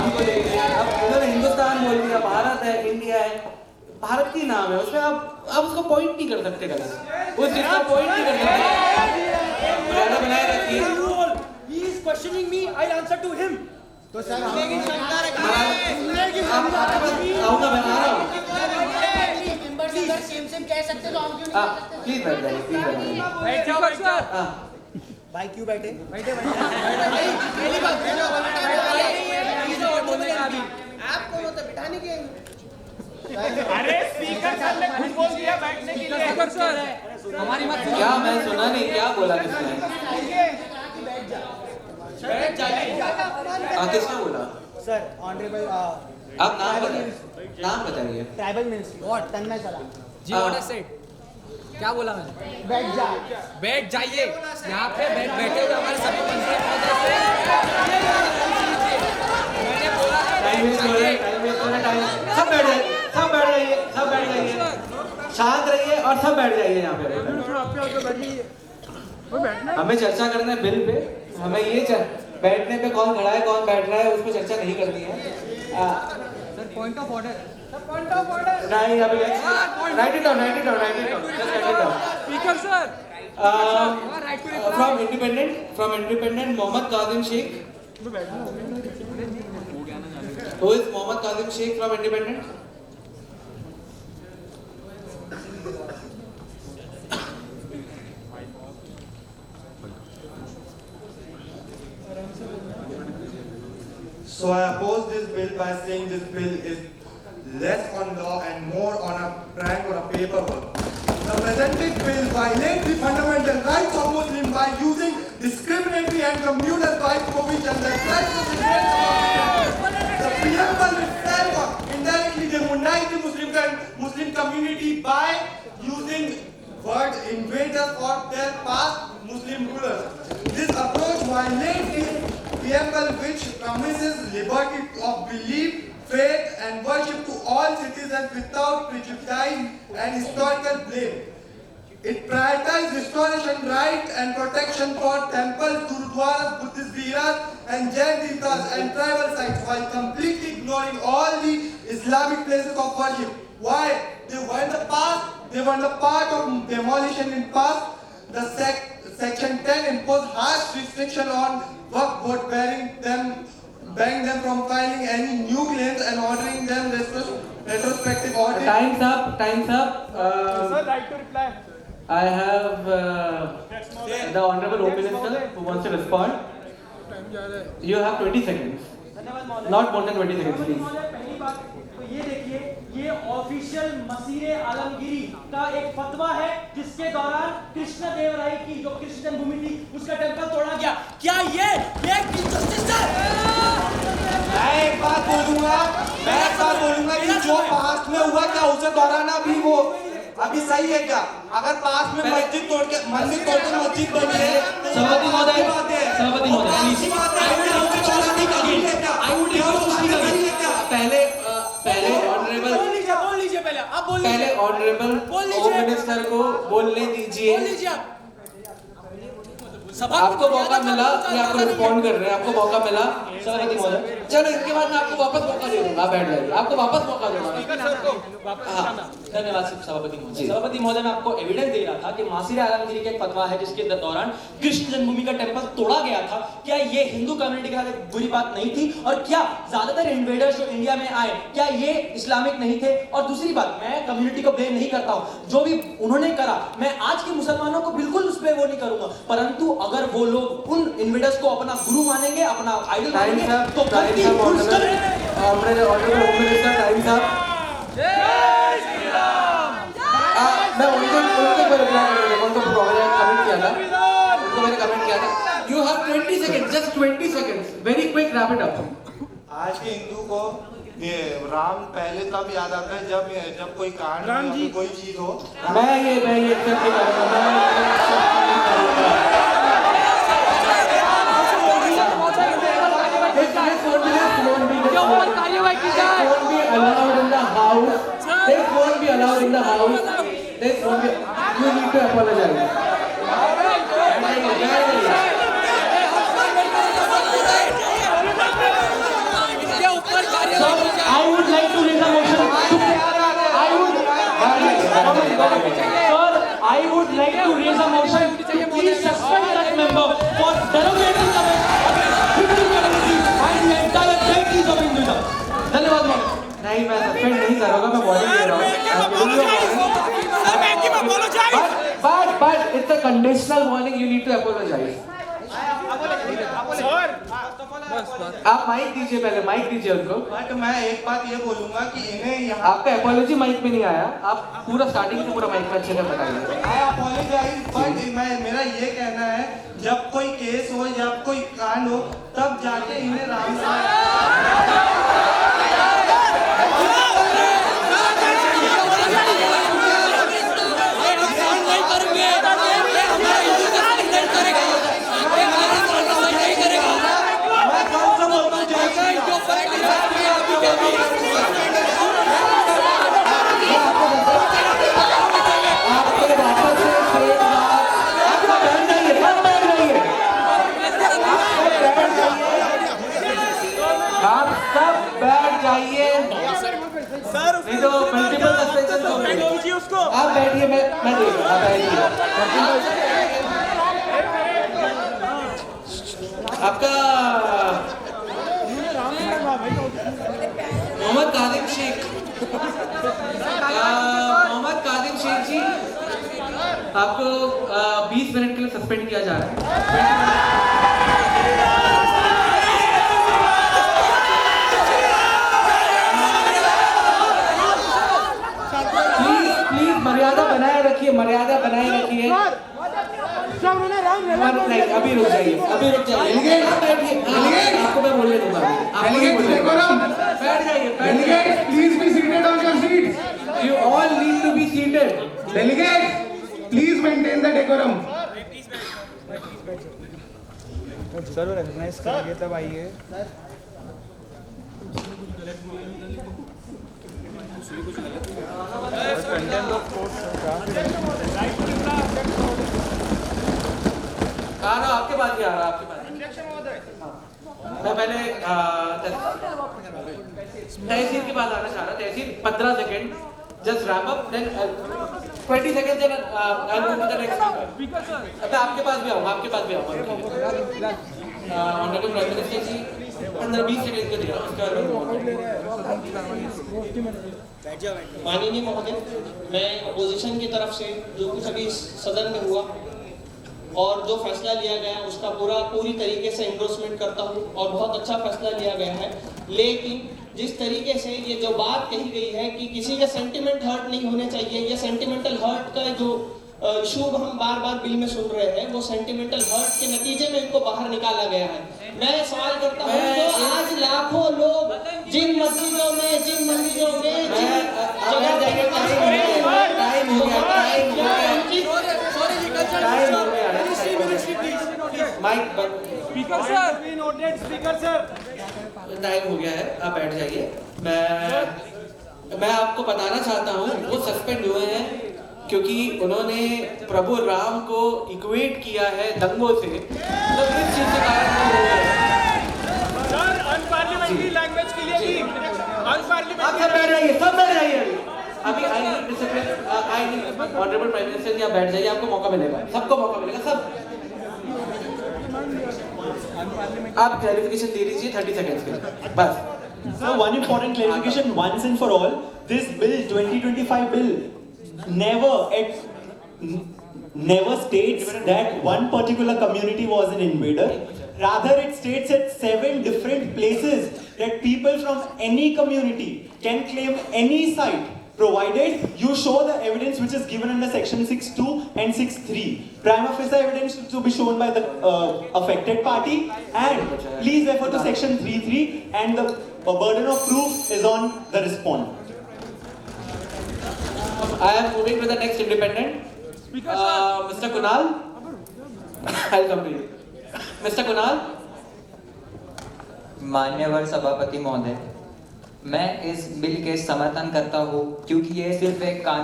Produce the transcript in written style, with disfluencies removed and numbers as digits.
नाम को लेके अब उन्होंने हिंदुस्तान बोल दिया, भारत है, इंडिया है, भारत की नाम है, उसमें आप उसको पॉइंट नहीं कर सकते गलत, उस चीज का पॉइंट नहीं कर सकते। मर्यादा बनाए रखिए। He is questioning me, I'll answer to him. तो सर आऊंगा, मैं आ रहा हूँ। कह सकते तो हम क्यों नहीं कह सकते? प्लीज बैठ जाइए, प्लीज बैठ जाइए। बैठ जाओ, बैठ जाओ। हाँ, भाई क्यों बैठे? बैठे पहली बात बोलने का अभी आप कौन होते बिठाने के? अरे स्पीकर सर ने खुद बोल दिया बैठने के लिए। स्पीकर सर हमारी मत सुनो। क्या मैं सुना नहीं, क्या बोला किसने? बैठ जाइए। किसने बोला? सर ऑनरेबल आप नाम बताइए, नाम बताइए। ट्राइबल मिनिस्ट्री व्हाट तन्मय सलाम जी व्हाट आई सेड, क्या बोला मैंने? बैठ जा। बैठ जाइए। यहाँ पे बैठे हुए हमारे सभी मंत्री महोदय मैंने बोला है बैठ जाइए। सब बैठ जाइए, सब बैठ जाइए, सब बैठ जाइए, शांत रहिए और सब बैठ जाइए यहाँ पे। हमें चर्चा करना है बिल पे, हमें ये बैठने पे कौन खड़ा है कौन बैठ रहा है उस पर चर्चा नहीं करनी है। Sir point of order. नहीं अभी right it down, right it down, right it down, just right it down. Speaker sir from independent Mohammad Kazim Sheikh. Who is Mohammad Kazim Sheikh from independent? So I oppose this bill by saying this bill is less on law and more on a prank or a paperwork. The presented bill violates the fundamental rights of Muslims by using discriminatory and communal rights provisions that practice the preamble itself indirectly demonize the Muslim community by using word invaders for their past Muslim rulers. This approach violates the preamble which promises liberty of belief, faith and worship to all citizens without prejudice and historical blame. It prioritizes restoration right and protection for temples, gurudwaras, Buddhist viharas and Jain Tirthas and tribal sites while completely ignoring all the Islamic places of worship. Why? They were in the past, they were the part of demolition in past. The Section 10 imposed harsh restriction on Waqf board banning them from filing any new claims and ordering them retrospective audit. Time's up, time's up. Sir, right to reply. I have the Honorable Home Minister who wants to respond. You have 20 seconds. Not more than 20 seconds, please. पहली बात तो ये देखिए, ये official मसीरे Alamgiri का एक फतवा है जिसके दौरान कृष्ण देव राय की जो कृष्ण जन्मभूमि थी उसका टेम्पल तोड़ा गया। क्या ये इनजस्टिस है? मैं एक बात बोलूंगा कि जो पास्ट में हुआ क्या उसे दोहराना भी वो अभी सही है क्या? अगर पास्ट में मंदिर तोड़ के मस्जिद बनी है तो सभापति महोदय, सभापति महोदय, पहले ऑनरेबल बोल लीजिए पहले आप बोल लीजिए। पहले ऑनरेबल होम मिनिस्टर को बोलने दीजिए। बोल लीजिए आप। आपको मौका मिला, ये आपको रिस्पॉन्ड कर रहे हैं, आपको मौका मिला सभापति महोदय। चलो इसके बाद मैं आपको वापस मौका दे दूंगा, आप बैठ जाइए, आपको वापस मौका दूंगा। धन्यवाद सभापति महोदय। सभापति महोदय मैं आपको एविडेंस दे रहा था कि मासीरे आलमगीरी का एक फतवा है जिसके दौरान कृष्ण जन्मभूमि का टेम्पल तोड़ा गया था। क्या ये हिंदू कम्युनिटी के साथ एक बुरी बात नहीं थी? और क्या ज्यादातर इन्वेडर्स जो इंडिया में आए क्या ये इस्लामिक नहीं थे? और दूसरी बात, मैं कम्युनिटी को ब्लेम नहीं करता हूँ, जो भी उन्होंने करा मैं आज के मुसलमानों को बिल्कुल उस पर वो नहीं करूंगा, परंतु अगर वो लोग उन इन्वेडर्स को अपना गुरु मानेंगे, अपना आइडल मानेंगे तो कभी मैं उनको कमेंट किया था, उनको मैंने कमेंट किया था। You have 20 seconds, just 20 seconds, very quick, wrap it up. आज के हिंदू को ये राम पहले तब याद आता है जब कोई कहानी या फिर कोई चीज हो। मैं ये एक्सेप्ट नहीं करूंगा। won't be allowed in the house. This won't be allowed in the house. This won't be. You need to apologize. a motion to please suspend that member for derogating the Hindu community and the entire countries of Hinduism. धन्यवाद ma'am. नहीं मैं suspend नहीं करूँगा, मैं warning दे रहा हूँ। But it's a conditional warning. You need to apologize. आप mic दीजिए, पहले माइक दीजिए उनको। बट मैं एक बात ये बोलूंगा कि इन्हें यहाँ आपका अपॉलॉजी माइक में नहीं आया, आप पूरा स्टार्टिंग से पूरा माइक में अच्छे से बताइए। I apologize, but मेरा ये कहना है जब कोई केस हो या कोई कांड हो तब जाके इन्हें राम नहीं तो मल्टीपल सस्पेंशन होंगे। आप बैठिए, मैं देख रहा हूँ, आप बैठिए। आपका मोहम्मद कादिम शेख जी, आपको 20 मिनट के लिए सस्पेंड किया जा रहा है। मर्यादा बनाए रखिए, मर्यादा बनाए रखिए। नहीं, अभी रुक जाइए, अभी रुक जाइए। आपको मैं बोलने दूंगा। बैठ जाइए। Please be seated on your seats. You all need to be seated. Delegates, please maintain the decorum. Sir recognise करेंगे तब आइए। कंटेंट ऑफ कोर्ट आपके पास भी आ रहा है, आपके पास। मैं पहले तहसील के पास आना चाह रहा। तहसील 15 second, just wrap up, then 20 second, then I will go to the next speaker. अब आपके पास भी आऊंगा, आपके पास भी आऊंगा। Honourable prime minister ji 15-20 second के दिया, उसके बाद माननीय महोदय, मैं अपोजिशन की तरफ से जो कुछ अभी सदन में हुआ और जो फैसला लिया गया उसका पूरी तरीके से एंडोर्समेंट करता हूँ और बहुत अच्छा फैसला लिया गया है। लेकिन जिस तरीके से ये जो बात कही गई है कि किसी का सेंटिमेंट हर्ट नहीं होने चाहिए, ये सेंटिमेंटल हर्ट का जो इशू हम बार बार बिल में सुन रहे हैं, वो सेंटिमेंटल हर्ट के नतीजे में इनको बाहर निकाला गया है। मैं सवाल करता हूँ, तो आज लाखों लोग जिन मस्जिदों में, जिन मंदिरों में, जिन जगह टाइम हो गया है, आप बैठ जाइए। मैं आपको बताना चाहता हूँ वो सस्पेंड हुए हैं क्योंकि उन्होंने प्रभु राम को इक्वेट किया है दंगों से। तो इस चीज के कारण अनपार्लियामेंट्री लैंग्वेज के लिए भी आप सब बैठ जाइए, सब बैठ जाइए। अभी I need discipline, I need honourable prime minister ji, आप बैठ जाइए, आपको मौका मिलेगा, सबको मौका मिलेगा, सब। आप क्लैरिफिकेशन दे दीजिए 30 सेकंड्स के लिए, बस। So one important clarification once and for all, this bill 2025 bill never states that one particular community was an invader. Rather, it states at 7 different places that people from any community can claim any site, provided you show the evidence which is given under section 6.2 and 6.3. Prima facie evidence to be shown by the affected party, and please refer to section 3.3, and the burden of proof is on the respondent. I am moving to the next independent. Mr. Kunal, I'll come to you. Mr. Kunal. मान्यवर सभापति महोदय, मैं इस bill के समर्थन करता हूँ क्योंकि ये सिर्फ एक कानून